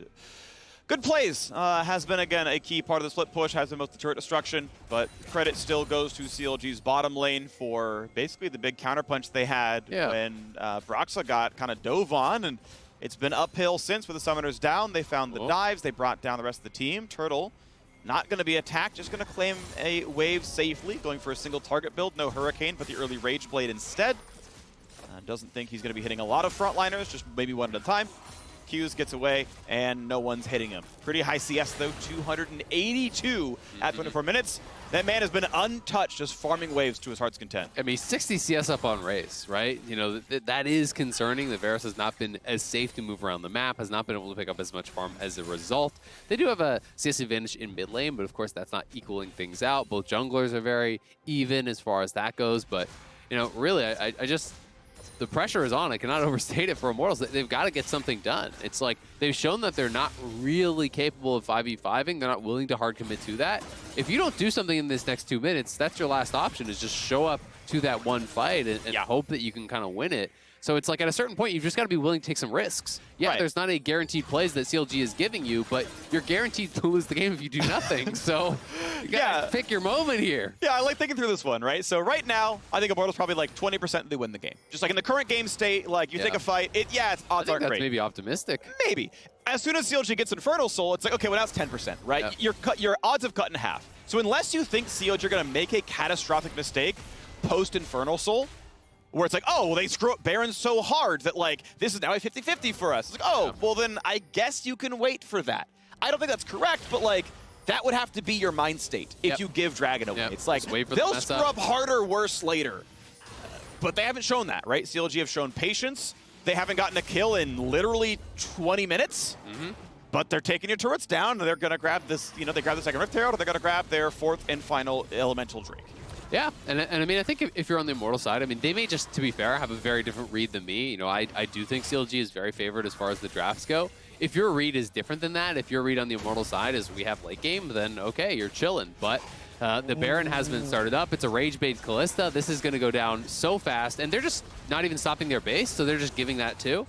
S5: good plays. Has been, again, a key part of the split push. Has been most of the turret destruction. But credit still goes to CLG's bottom lane for basically the big counterpunch they had when Broxah got kind of dove on. And it's been uphill since with the summoners down. They found the dives. They brought down the rest of the team. Turtle not going to be attacked, just going to claim a wave safely, going for a single target build. No Hurricane, but the early Rage Blade instead. Doesn't think he's going to be hitting a lot of frontliners, just maybe one at a time. Qs gets away, and no one's hitting him. Pretty high CS, though, 282 at 24 minutes. That man has been untouched, just farming waves to his heart's content.
S6: I mean, 60 CS up on Raes, right? You know, that is concerning. The Varus has not been as safe to move around the map, has not been able to pick up as much farm as a result. They do have a CS advantage in mid lane, but of course that's not equaling things out. Both junglers are very even as far as that goes, but, you know, really, I just... the pressure is on. I cannot overstate it for Immortals. They've got to get something done. It's like they've shown that they're not really capable of 5v5ing. They're not willing to hard commit to that. If you don't do something in this next 2 minutes, that's your last option, is just show up to that one fight and hope that you can kind of win it. So it's like at a certain point, you've just got to be willing to take some risks. Yeah, there's not any guaranteed plays that CLG is giving you, but you're guaranteed to lose the game if you do nothing. So you got to pick your moment here.
S5: Yeah, I like thinking through this one, right? So right now, I think Immortals probably like 20% they win the game. Just like in the current game state, like you take a fight, it's odds aren't great.
S6: That's maybe optimistic.
S5: Maybe. As soon as CLG gets Infernal Soul, it's like, okay, well, that's 10%, right? Your odds have cut in half. So unless you think CLG are going to make a catastrophic mistake post-Infernal Soul, where it's like, oh, well, they screw up Baron so hard that, like, this is now a 50-50 for us. It's like, oh, well, then I guess you can wait for that. I don't think that's correct, but, like, that would have to be your mind state if you give Dragon away. It's like, they'll screw up harder, worse later. But they haven't shown that, right? CLG have shown patience. They haven't gotten a kill in literally 20 minutes. But they're taking your turrets down, and they're going to grab this, you know, they grab the second Rift Herald, or they're going to grab their fourth and final Elemental Drake.
S6: Yeah, and I mean, I think if you're on the Immortal side, I mean, they may just, to be fair, have a very different read than me. You know, I do think CLG is very favored as far as the drafts go. If your read is different than that, if your read on the Immortal side is we have late game, then okay, you're chilling. But the Baron has been started up. It's a rage-bait Kalista. This is going to go down so fast, and they're just not even stopping their base, so they're just giving that too.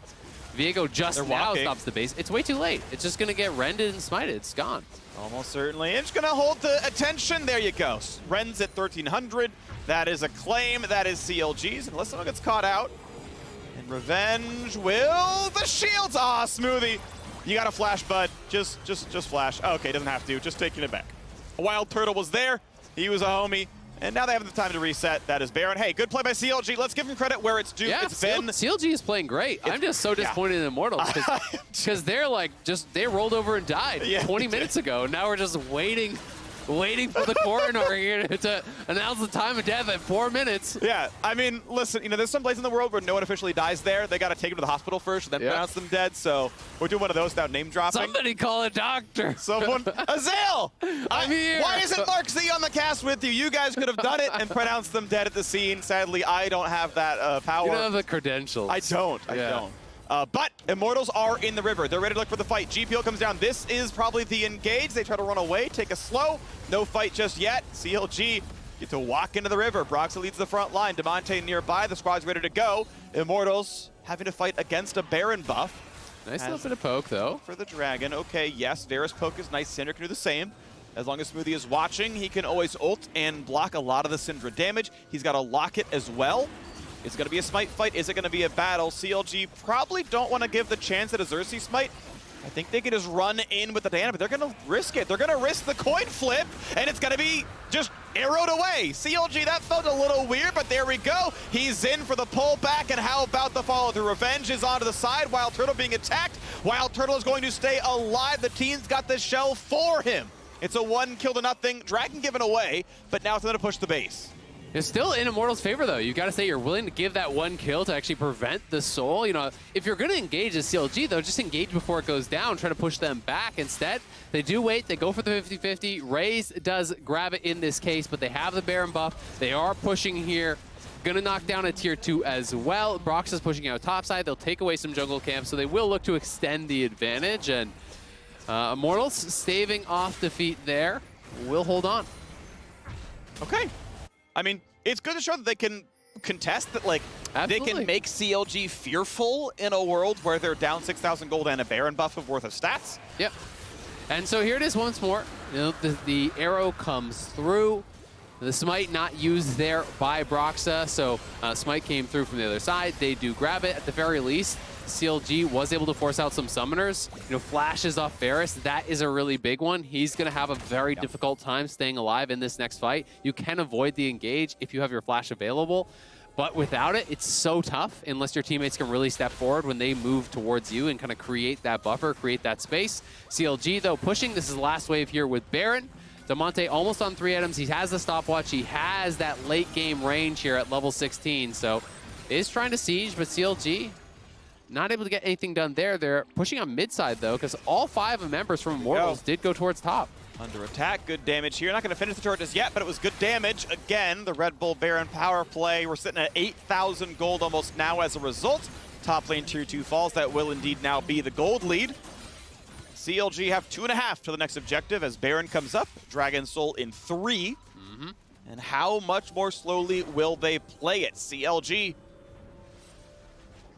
S6: Viego just now stops the base. It's way too late. It's just going to get rended and smited. It's gone.
S5: Almost certainly. It's going to hold the attention. There you go. Ren's at 1,300. That is a claim. That is CLG's. Unless someone gets caught out. And Revenge will... the shields! Ah, Smoothie. You got to flash, bud. Just flash. Okay, doesn't have to. Just taking it back. WildTurtle was there. He was a homie. And now they have the time to reset. That is Baron. Hey, good play by CLG. Let's give him credit where it's due.
S6: Yeah,
S5: it's been...
S6: CLG is playing great. I'm just so disappointed in Immortals because they're like they rolled over and died 20 minutes ago. Now we're just waiting for the coroner here to announce the time of death at 4 minutes.
S5: Yeah, I mean, listen, you know, there's some place in the world where no one officially dies there. They got to take them to the hospital first, then pronounce them dead. So we're doing one of those without name dropping.
S6: Somebody call a doctor.
S5: Someone, Azael!
S6: I'm here.
S5: Why isn't Mark Z on the cast with you? You guys could have done it and pronounced them dead at the scene. Sadly, I don't have that power.
S6: You don't have the credentials.
S5: I don't. I don't. But Immortals are in the river. They're ready to look for the fight. GPO comes down. This is probably the engage. They try to run away, take a slow. No fight just yet. CLG get to walk into the river. Broxah leads the front line. Damonte nearby. The squad's ready to go. Immortals having to fight against a Baron buff.
S6: Nice little bit of poke, though.
S5: For the Dragon. Okay, yes, Varus poke is nice. Syndra can do the same. As long as Smoothie is watching, he can always ult and block a lot of the Syndra damage. He's got a locket as well. It's going to be a smite fight. Is it going to be a battle? CLG probably don't want to give the chance at a Xerxe smite. I think they can just run in with the Diana, but they're going to risk it. They're going to risk the coin flip, and it's going to be just arrowed away. CLG, that felt a little weird, but there we go. He's in for the pullback, and how about the follow through? Revenge is onto the side. WildTurtle being attacked. WildTurtle is going to stay alive. The team's got the shell for him. It's a 1-0 Dragon given away, but now it's going to push the base.
S6: It's still in Immortals' favor, though. You've got to say you're willing to give that 1 kill to actually prevent the soul. You know, if you're going to engage as CLG, though, just engage before it goes down, try to push them back. Instead, they do wait. They go for the 50-50. Raes does grab it in this case, but they have the Baron buff. They are pushing here. Gonna knock down a tier 2 as well. Broxah's pushing out topside. They'll take away some jungle camps, so they will look to extend the advantage. And Immortals staving off defeat there. Will hold on.
S5: Okay. I mean, it's good to show that they can contest, that like
S6: Absolutely.
S5: they can make CLG fearful in a world where they're down 6,000 gold and a Baron buff of worth of stats.
S6: Yep. And so here it is once more. You know, the arrow comes through. The smite not used there by Broxah, so smite came through from the other side. They do grab it at the very least. CLG was able to force out some summoners. You know, flashes off Varus. That is a really big one. He's going to have a very difficult time staying alive in this next fight. You can avoid the engage if you have your flash available, but without it, it's so tough unless your teammates can really step forward when they move towards you and kind of create that buffer, create that space. CLG, though, pushing. This is the last wave here with Baron. Damonte almost on 3 items. He has the stopwatch. He has that late game range here at level 16. So is trying to siege, but CLG not able to get anything done there. They're pushing on mid side though, because all 5 members from Immortals did go towards top.
S5: Under attack, good damage here. Not going to finish the turret just yet, but it was good damage. Again, the Red Bull Baron power play. We're sitting at 8,000 gold almost now as a result. Top lane tier 2 falls. That will indeed now be the gold lead. CLG have 2.5 to the next objective as Baron comes up. Dragon Soul in 3. And how much more slowly will they play it? CLG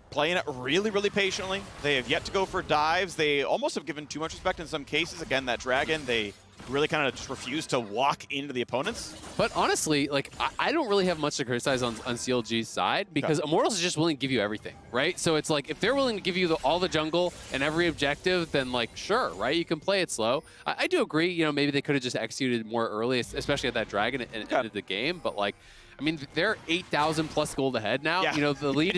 S5: playing it really, really patiently. They have yet to go for dives. They almost have given too much respect in some cases. Again, that Dragon, they really kind of just refuse to walk into the opponents.
S6: But honestly, like, I don't really have much to criticize on CLG's side because Immortals is just willing to give you everything, right? So it's like, if they're willing to give you all the jungle and every objective, then like, sure, right? You can play it slow. I do agree, you know, maybe they could have just executed more early, especially at that Dragon and ended the game. But like, I mean, they're 8,000 plus gold ahead now.
S5: Yeah.
S6: You know, the lead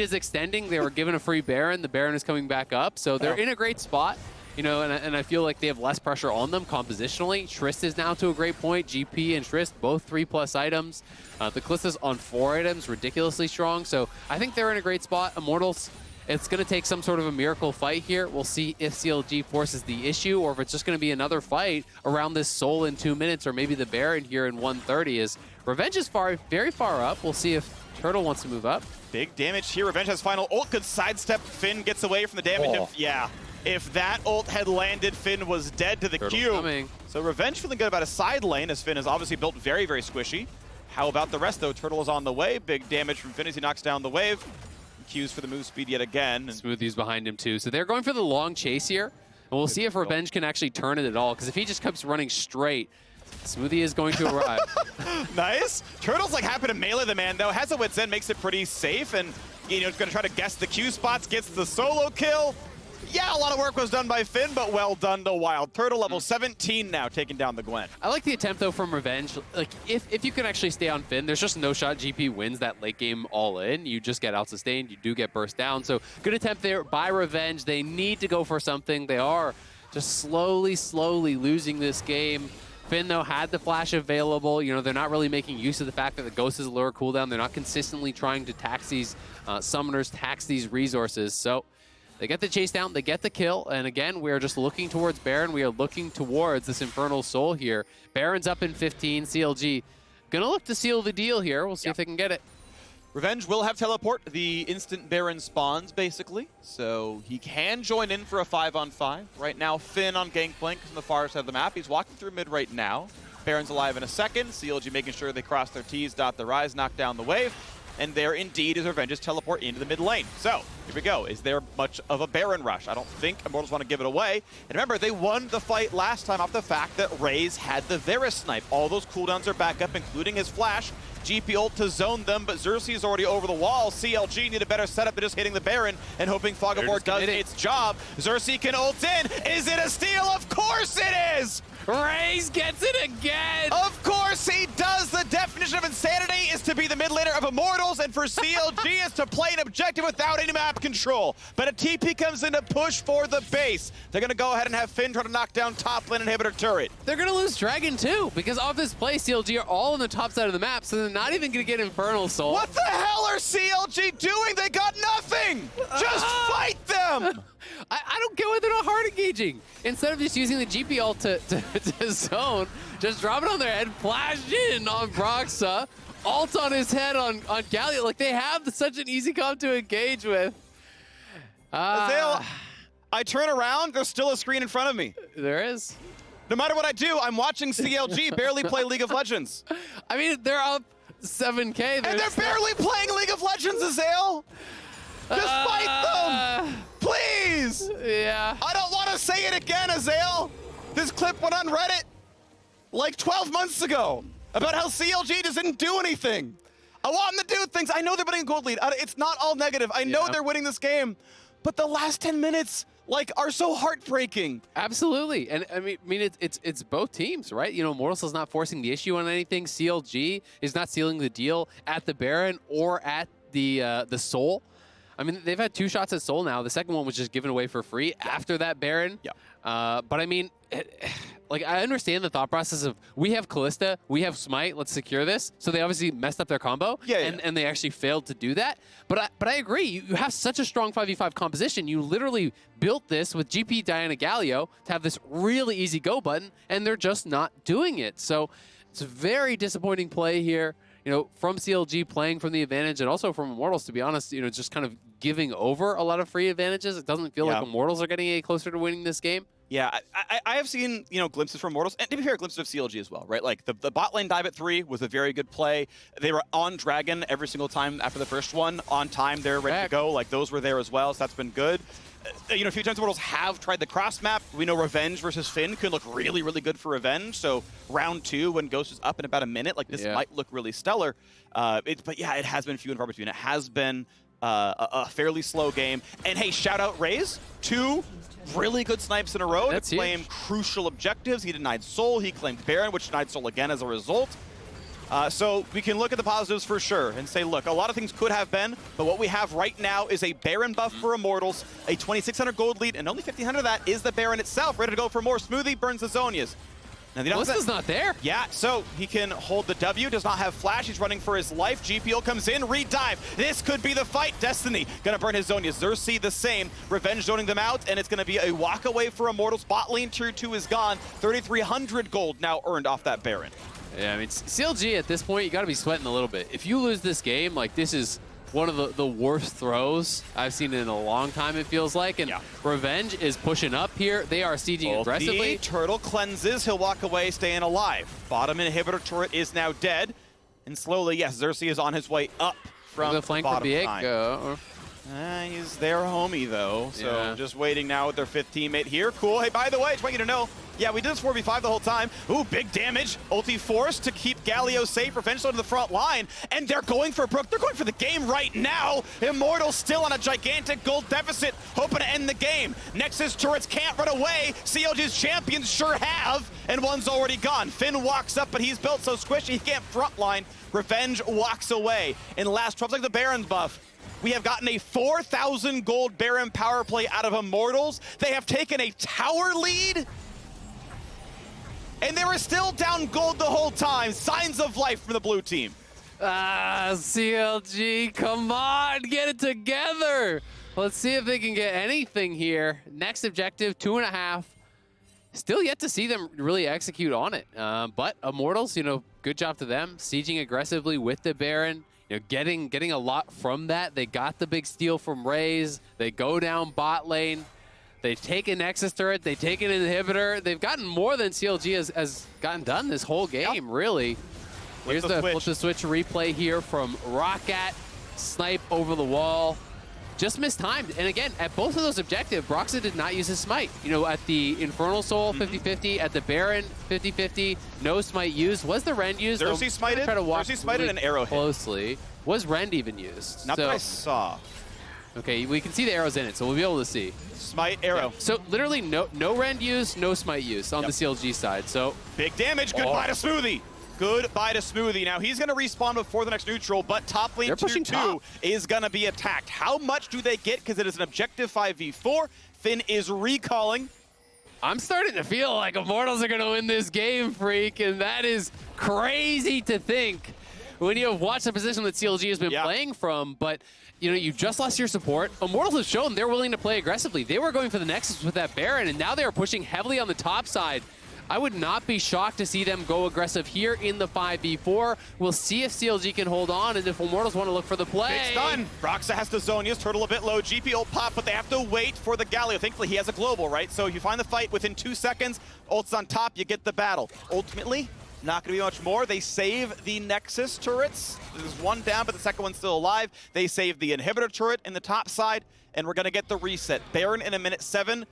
S6: is extending. They were given a free Baron. The Baron is coming back up. So they're in a great spot. You know, and I feel like they have less pressure on them compositionally. Trist is now to a great point. GP and Trist, both 3+ items. The Kalista's on 4 items, ridiculously strong. So I think they're in a great spot. Immortals, it's going to take some sort of a miracle fight here. We'll see if CLG forces the issue or if it's just going to be another fight around this soul in 2 minutes or maybe the Baron here in 130. As Revenge is very far up. We'll see if Turtle wants to move up.
S5: Big damage here. Revenge has final ult. Good sidestep. Finn gets away from the damage. If that ult had landed, Finn was dead to the cube.
S6: Coming.
S5: So Revenge feeling good about a side lane as Finn is obviously built very, very squishy. How about the rest though? Turtle is on the way. Big damage from Finn as he knocks down the wave. Qs for the move speed yet again.
S6: Smoothie's behind him too. So they're going for the long chase here. And we'll see if Revenge can actually turn it at all. Because if he just keeps running straight, Smoothie is going to arrive.
S5: Nice. Turtle's like happy to melee the man though. Has a wit's end, makes it pretty safe. And you know, it's going to try to guess the Q spots, gets the solo kill. Yeah, a lot of work was done by Finn, but well done to WildTurtle. Level 17 now, taking down the Gwen.
S6: I like the attempt, though, from Revenge. Like, if you can actually stay on Finn, there's just no shot GP wins that late game all in. You just get out-sustained. You do get burst down. So, good attempt there by Revenge. They need to go for something. They are just slowly losing this game. Finn, though, had the flash available. You know, they're not really making use of the fact that the Ghost is a lower cooldown. They're not consistently trying to tax these summoners, tax these resources. So, they get the chase down, they get the kill, and again, we are just looking towards Baron. We are looking towards this Infernal Soul here. Baron's up in 15, CLG gonna look to seal the deal here. We'll see if they can get it.
S5: Revenge will have teleport. The instant Baron spawns, basically. So he can join in for a 5-on-5. Right now, Finn on Gangplank is on the far side of the map. He's walking through mid right now. Baron's alive in a second. CLG making sure they cross their T's, dot the Rise, knock down the wave. And there indeed is Revenge's teleport into the mid lane. So, here we go. Is there much of a Baron rush? I don't think Immortals want to give it away. And remember, they won the fight last time off the fact that Raes had the Varus snipe. All those cooldowns are back up, including his flash. GP ult to zone them, but Xerxe is already over the wall. CLG need a better setup than just hitting the Baron and hoping Fog of War does its job. Xerxe can ult in. Is it a steal? Of course it is!
S6: Raes gets it again!
S5: Of course he does! The definition of insanity is to be the mid laner of Immortals, and for CLG is to play an objective without any map control. But a TP comes in to push for the base. They're gonna go ahead and have Finn try to knock down top lane inhibitor turret.
S6: They're gonna lose Dragon too, because off this play, CLG are all on the top side of the map, so they're not even gonna get Infernal Soul.
S5: What the hell are CLG doing? They got nothing! Just fight them!
S6: I don't get why they're not hard engaging. Instead of just using the GP ult to zone, just drop it on their head, flash in on Broxah, ult on his head on Galio. Like, they have such an easy comp to engage with.
S5: Azael, I turn around, there's still a screen in front of me.
S6: There is.
S5: No matter what I do, I'm watching CLG barely play League of Legends.
S6: I mean, they're up 7K.
S5: And they're barely playing League of Legends, Azael! Just fight them! Please!
S6: Yeah.
S5: I don't want to say it again, Azael! This clip went on Reddit like 12 months ago about how CLG just didn't do anything. I want them to do things. I know they're winning a gold lead. It's not all negative. I know they're winning this game, but the last 10 minutes are so heartbreaking.
S6: Absolutely, and I mean it's both teams, right? You know, Immortals is not forcing the issue on anything. CLG is not sealing the deal at the Baron or at the Soul. I mean, they've had 2 shots at Soul now. The second one was just given away for free after that Baron.
S5: Yeah.
S6: But I mean, like, I understand the thought process of, we have Kalista, we have Smite, let's secure this. So they obviously messed up their combo, and they actually failed to do that. But I agree, you have such a strong 5v5 composition. You literally built this with GP Diana Galio to have this really easy go button, and they're just not doing it. So it's a very disappointing play here, you know, from CLG playing from the advantage, and also from Immortals, to be honest, you know, just kind of giving over a lot of free advantages. It doesn't feel like Immortals are getting any closer to winning this game.
S5: Yeah, I have seen, you know, glimpses from Immortals, and to be fair, glimpses of CLG as well, right? Like, the bot lane dive at 3 was a very good play. They were on Dragon every single time after the first one, on time, they're ready to go. Like, those were there as well, so that's been good. You know, a few times Immortals have tried the cross map. We know Revenge versus Finn could look really, really good for Revenge. So round 2, when Ghost is up in about a minute, like, this might look really stellar. But yeah, it has been few and far between. It has been a fairly slow game. And hey, shout out Raes, 2 really good snipes in a row to claim crucial objectives. He denied Soul, he claimed Baron, which denied Soul again as a result. So we can look at the positives for sure and say, look, a lot of things could have been, but what we have right now is a Baron buff for Immortals, a 2,600 gold lead, and only 1,500 of that is the Baron itself. Ready to go for more. Smoothie burns the Zonias. Now,
S6: Kalista's not there.
S5: Yeah, so he can hold the W, does not have flash, he's running for his life. GPO comes in, redive. This could be the fight. Destiny gonna burn his Zonias. Xerxe the same, Revenge zoning them out, and it's gonna be a walk away for Immortals. Bot lane tier 2 is gone. 3,300 gold now earned off that Baron.
S6: Yeah, I mean, CLG at this point, you gotta be sweating a little bit. If you lose this game, like, this is one of the worst throws I've seen in a long time, it feels like. And Revenge is pushing up here. They are sieging aggressively.
S5: Turtle cleanses. He'll walk away, staying alive. Bottom inhibitor turret is now dead. And slowly, yes, Xerxe is on his way up from
S6: the flank
S5: bottom
S6: for Viego.
S5: He's their homie, though. So just waiting now with their 5th teammate here. Cool. Hey, by the way, I just want you to know, yeah, we did this 4v5 the whole time. Ooh, big damage. Ulti forced to keep Galio safe. Revenge to the front line. And they're going for Brook. They're going for the game right now. Immortals still on a gigantic gold deficit, hoping to end the game. Nexus turrets can't run away. CLG's champions sure have. And one's already gone. Finn walks up, but he's built so squishy he can't frontline. Revenge walks away. In the last 12 seconds, the Baron's buff. We have gotten a 4,000 gold Baron power play out of Immortals. They have taken a tower lead. And they were still down gold the whole time. Signs of life from the blue team.
S6: CLG, come on, get it together. Let's see if they can get anything here. Next objective, 2.5. Still yet to see them really execute on it. But Immortals, you know, good job to them. Sieging aggressively with the Baron. You know, getting a lot from that. They got the big steal from Raes. They go down bot lane. They take a Nexus turret, they take an inhibitor. They've gotten more than CLG has gotten done this whole game, really. Here's the flip the switch replay here from Roccat. Snipe over the wall. Just mistimed. And again, at both of those objectives, Broxah did not use his smite. You know, at the Infernal Soul, 50-50. At the Baron, 50-50. No smite used. Was the Rend used?
S5: Xerxe smited.
S6: Try to watch
S5: Xerxe smited an arrow hit.
S6: Closely. Was Rend even used?
S5: Not that I saw.
S6: Okay, we can see the arrows in it, so we'll be able to see.
S5: Smite, arrow.
S6: So literally no rend use, no smite use on the CLG side. So
S5: Big damage. Goodbye to Smoothie. Goodbye to Smoothie. Now he's going to respawn before the next neutral, but top lane
S6: They're pushing
S5: 2-2
S6: top.
S5: is going to be attacked. How much do they get? Because it is an objective 5v4. Finn is recalling.
S6: I'm starting to feel like Immortals are going to win this game, Phreak, and that is crazy to think when you have watched the position that CLG has been playing from. But you know, you've just lost your support. Immortals have shown they're willing to play aggressively. They were going for the Nexus with that Baron, and now they are pushing heavily on the top side. I would not be shocked to see them go aggressive here in the 5v4. We'll see if CLG can hold on, and if Immortals want to look for the play.
S5: Big stun. Broxah has to zone. Yes, Turtle a bit low. GP ult pop, but they have to wait for the Galio. Thankfully, he has a global, right? So you find the fight within 2 seconds. Ult's on top. You get the battle. Ultimately, not going to be much more. They save the Nexus turrets. There's one down, but the second one's still alive. They save the inhibitor turret in the top side, and we're going to get the reset. Baron in a minute 7.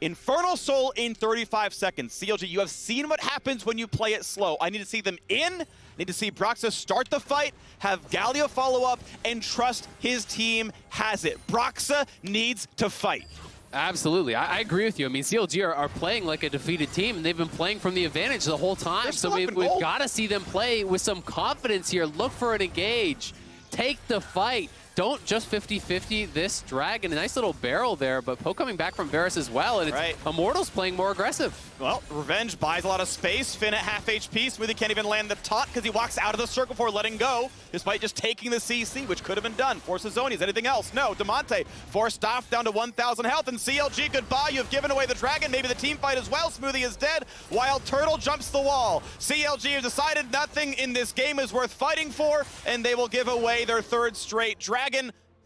S5: Infernal Soul in 35 seconds. CLG, you have seen what happens when you play it slow. I need to see them in. Need to see Broxah start the fight, have Galio follow up, and trust his team has it. Broxah needs to fight.
S6: Absolutely. I agree with you. I mean, CLG are playing like a defeated team, and they've been playing from the advantage the whole time. So we've got to see them play with some confidence here. Look for an engage. Take the fight. Don't just 50-50 this Dragon. A nice little barrel there, but Poe coming back from Varus as well, and it's Immortals playing more aggressive.
S5: Well, Revenge buys a lot of space. Finn at half HP. Smoothie can't even land the taunt because he walks out of the circle before letting go, despite just taking the CC, which could have been done. Forces Zonies. Anything else? No. Damonte forced off down to 1,000 health, and CLG, goodbye. You've given away the Dragon. Maybe the team fight as well. Smoothie is dead. WildTurtle jumps the wall. CLG has decided nothing in this game is worth fighting for, and they will give away their 3rd straight Dragon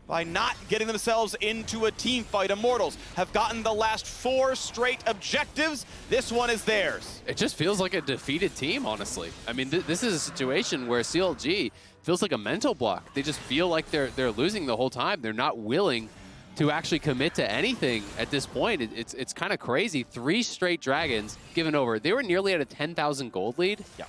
S5: by not getting themselves into a team fight. Immortals have gotten the last 4 straight objectives. This one is theirs.
S6: It just feels like a defeated team, honestly. I mean, this is a situation where CLG feels like a mental block. They just feel like they're losing the whole time. They're not willing to actually commit to anything at this point. It's kind of crazy. 3 straight Dragons given over. They were nearly at a 10,000 gold lead.
S5: Yeah.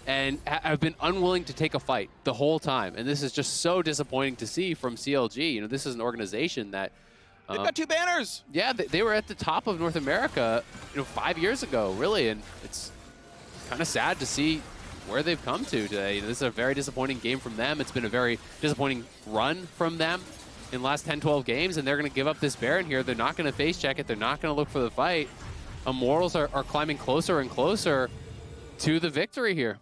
S6: And have been unwilling to take a fight the whole time. And this is just so disappointing to see from CLG. You know, this is an organization that...
S5: They've got 2 banners!
S6: Yeah, they were at the top of North America, 5 years ago, really. And it's kind of sad to see where they've come to today. You know, this is a very disappointing game from them. It's been a very disappointing run from them in the last 10, 12 games. And they're going to give up this Baron here. They're not going to face check it. They're not going to look for the fight. Immortals are climbing closer and closer to the victory here.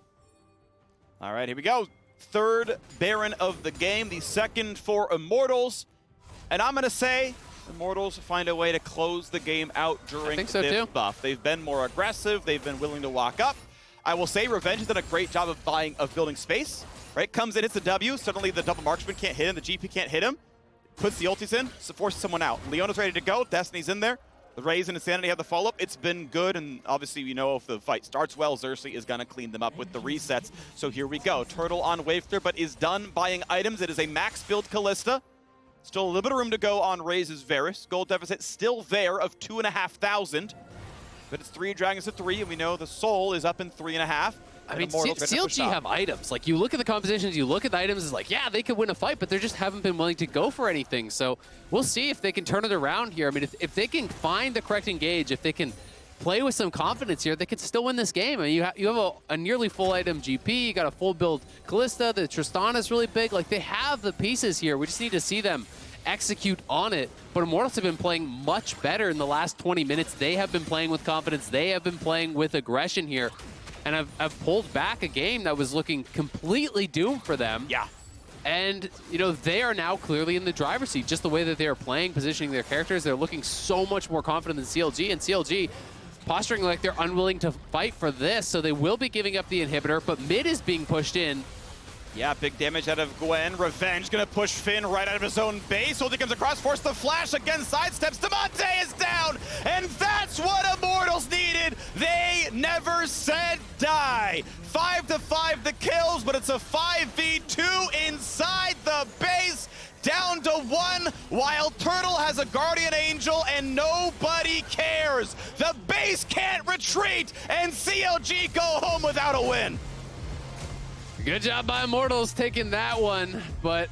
S5: All right, here we go. 3rd Baron of the game, the 2nd for Immortals. And I'm going to say Immortals find a way to close the game out during this buff. They've been more aggressive. They've been willing to walk up. I will say Revenge has done a great job of building space. Right, comes in, hits the W. Suddenly the double marksman can't hit him. The GP can't hit him. Puts the ultis in, forces someone out. Leona's ready to go. Destiny's in there. The Raes and Insanity have the follow-up. It's been good, and obviously we know if the fight starts well, Xerxe is going to clean them up with the resets. So here we go. Turtle on wave clear, but is done buying items. It is a max build Kalista. Still a little bit of room to go on Raes' Varus. Gold deficit still there of 2,500. But it's 3 Dragons to 3, and we know the Soul is up in 3.5.
S6: I mean, CLG have items. Like, you look at the compositions, you look at the items, it's like, yeah, they could win a fight, but they just haven't been willing to go for anything. So we'll see if they can turn it around here. I mean, if they can find the correct engage, if they can play with some confidence here, they could still win this game. I mean, you have a nearly full item GP, you got a full build Kalista, the Tristana is really big. Like, they have the pieces here. We just need to see them execute on it. But Immortals have been playing much better in the last 20 minutes. They have been playing with confidence. They have been playing with aggression here. And I've pulled back a game that was looking completely doomed for them.
S5: Yeah.
S6: And, you know, they are now clearly in the driver's seat. Just the way that they are playing, positioning their characters, they're looking so much more confident than CLG. And CLG posturing like they're unwilling to fight for this, so they will be giving up the inhibitor, but mid is being pushed in.
S5: Yeah, big damage out of Gwen. Revenge gonna push Finn right out of his own base. Ulti comes across, force the flash, again sidesteps. Damonte is down, and that's what Immortals needed. They never said die. 5-5 the kills, but it's a 5v2 inside the base. Down to 1, WildTurtle has a Guardian Angel, and nobody cares. The base can't retreat, and CLG go home without a win.
S6: Good job by Immortals taking that one, but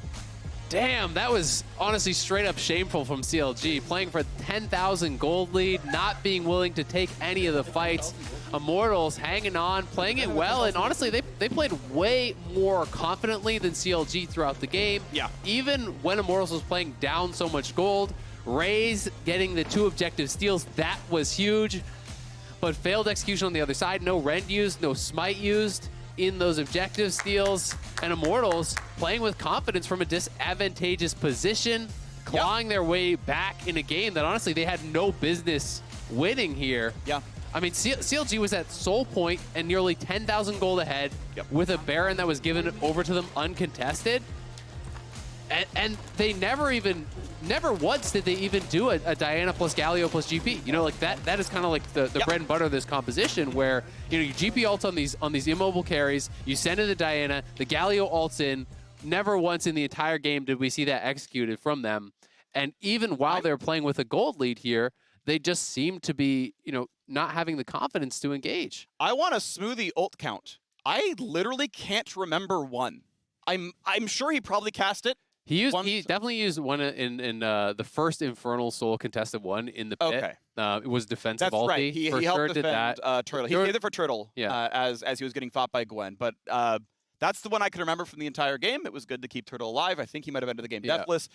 S6: Damn, that was honestly straight up shameful from CLG. Playing for 10,000 gold lead, not being willing to take any of the fights. Immortals hanging on, playing it well, and honestly, they played way more confidently than CLG throughout the game.
S5: Yeah.
S6: Even when Immortals was playing down so much gold, Raes getting the 2 objective steals, that was huge. But failed execution on the other side, no rend used, no smite used in those objective steals, and Immortals playing with confidence from a disadvantageous position, clawing their way back in a game that honestly they had no business winning here.
S5: Yeah.
S6: I mean, CLG was at soul point and nearly 10,000 gold ahead with a Baron that was given over to them uncontested. And they never once did they even do a Diana plus Galio plus GP. You know, like that is kind of like the bread and butter of this composition where, you know, you GP ults on these immobile carries, you send in the Diana, the Galio ults in. Never once in the entire game did we see that executed from them. And even while they're playing with a gold lead here, they just seem to be, you know, not having the confidence to engage.
S5: I want a Smoothie ult count. I literally can't remember one. I'm sure he probably cast it.
S6: He definitely used one in the first Infernal Soul contested one in the pit.
S5: Okay.
S6: It was defensive
S5: That's
S6: ulti.
S5: right. He
S6: for
S5: helped
S6: sure
S5: defend
S6: did that.
S5: Turtle. He did it for Turtle as he was getting fought by Gwen. But that's the one I can remember from the entire game. It was good to keep Turtle alive. I think he might have ended the game deathless.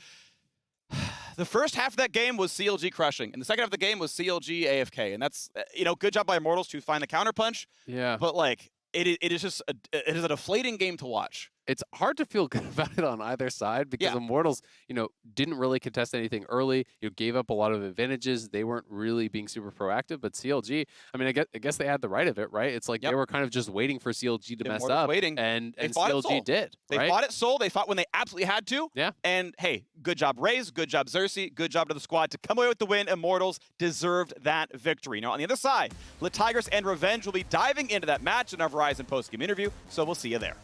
S5: The first half of that game was CLG crushing, and the second half of the game was CLG AFK. And that's, you know, good job by Immortals to find the counterpunch.
S6: Yeah.
S5: But, like, it is just it is a deflating game to watch.
S6: It's hard to feel good about it on either side because Immortals, you know, didn't really contest anything early. You know, gave up a lot of advantages. They weren't really being super proactive. But CLG, I mean, I guess they had the right of it, right? It's like they were kind of just waiting for CLG to mess up,
S5: waiting.
S6: and
S5: fought it
S6: CLG did.
S5: They fought it soul. They fought when they absolutely had to.
S6: Yeah.
S5: And hey, good job Raes, good job Xerxe, good job to the squad to come away with the win. Immortals deserved that victory. Now on the other side, Lit Tigers and Revenge will be diving into that match in our Verizon post-game interview. So we'll see you there.